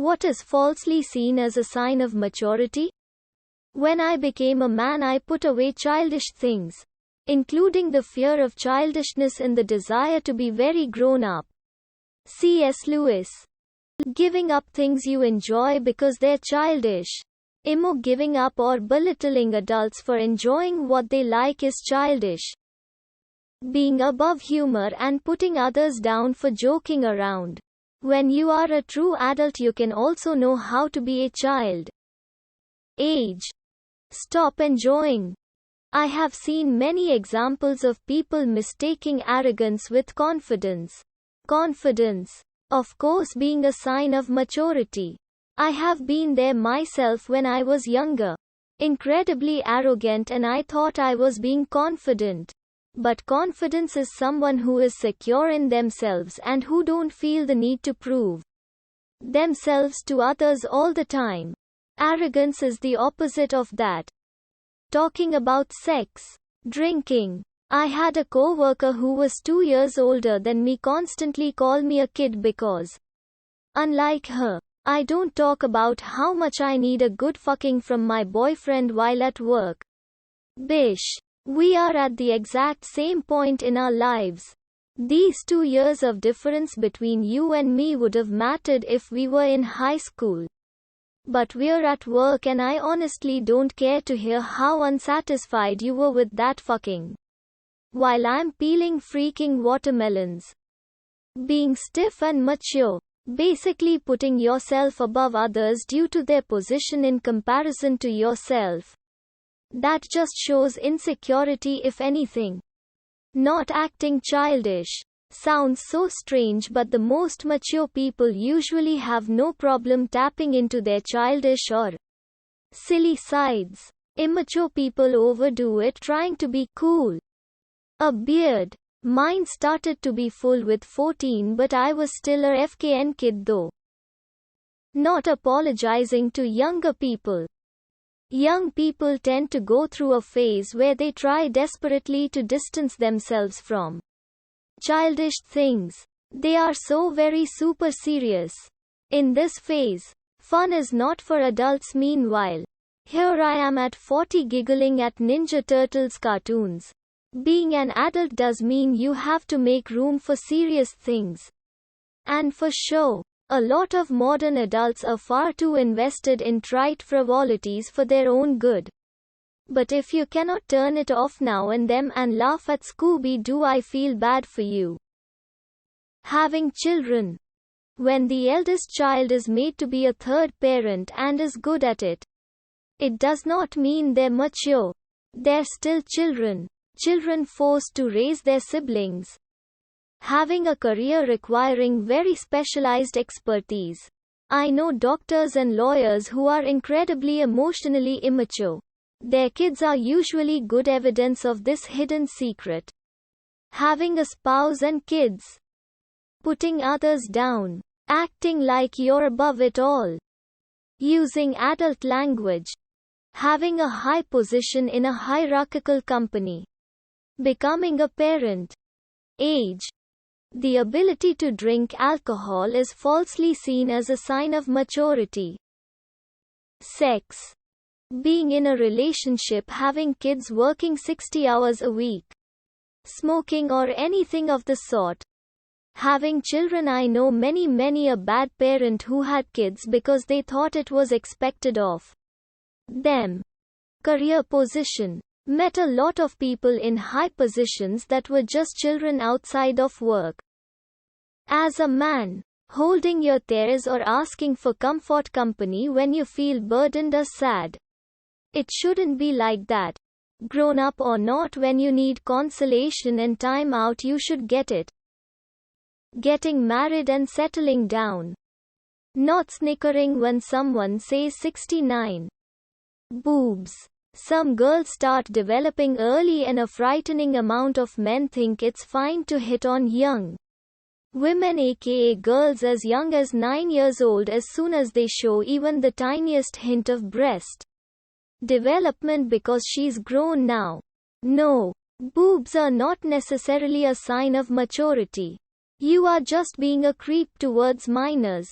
What is falsely seen as a sign of maturity? When I became a man, I put away childish things, including the fear of childishness and the desire to be very grown up. C.S. Lewis. Giving up things you enjoy because they're childish. Giving up or belittling adults for enjoying what they like is childish. Being above humor and putting others down for joking around. When you are a true adult, you can also know how to be a child. Age. Stop enjoying. I have seen many examples of people mistaking arrogance with confidence. Confidence, of course, being a sign of maturity. I have been there myself when I was younger. Incredibly arrogant, and I thought I was being confident. But confidence is someone who is secure in themselves and who don't feel the need to prove themselves to others all the time. Arrogance is the opposite of that. Talking about sex. Drinking. I had a co-worker who was 2 years older than me constantly call me a kid because, unlike her, I don't talk about how much I need a good fucking from my boyfriend while at work. Bish. We are at the exact same point in our lives. These 2 years of difference between you and me would have mattered if we were in high school. But we're at work, and I honestly don't care to hear how unsatisfied you were with that fucking while I'm peeling freaking watermelons. Being stiff and mature. Basically putting yourself above others due to their position in comparison to yourself. That just shows insecurity, if anything. Not acting childish. Sounds so strange, but the most mature people usually have no problem tapping into their childish or silly sides. Immature people overdo it trying to be cool. A beard. Mine started to be full with 14, but I was still a FKN kid though. Not apologizing to younger people. Young people tend to go through a phase where they try desperately to distance themselves from childish things. They are so very super serious. In this phase, fun is not for adults. Meanwhile, here I am at 40 giggling at Ninja Turtles cartoons. Being an adult does mean you have to make room for serious things. And for show. A lot of modern adults are far too invested in trite frivolities for their own good. But if you cannot turn it off now and then and laugh at Scooby-Doo, I feel bad for you. Having children. When the eldest child is made to be a third parent and is good at it, it does not mean they're mature. They're still children. Children forced to raise their siblings. Having a career requiring very specialized expertise. I know doctors and lawyers who are incredibly emotionally immature. Their kids are usually good evidence of this hidden secret. Having a spouse and kids. Putting others down. Acting like you're above it all. Using adult language. Having a high position in a hierarchical company. Becoming a parent. Age. The ability to drink alcohol is falsely seen as a sign of maturity. Sex. Being in a relationship, having kids, working 60 hours a week. Smoking or anything of the sort. Having children. I know many a bad parent who had kids because they thought it was expected of them. Career position. Met a lot of people in high positions that were just children outside of work. As a man, holding your tears or asking for comfort company when you feel burdened or sad. It shouldn't be like that. Grown up or not, when you need consolation and time out, you should get it. Getting married and settling down. Not snickering when someone says 69. Boobs. Some girls start developing early, and a frightening amount of men think it's fine to hit on young women, aka girls as young as 9 years old, as soon as they show even the tiniest hint of breast development because she's grown now. No, boobs are not necessarily a sign of maturity. You are just being a creep towards minors.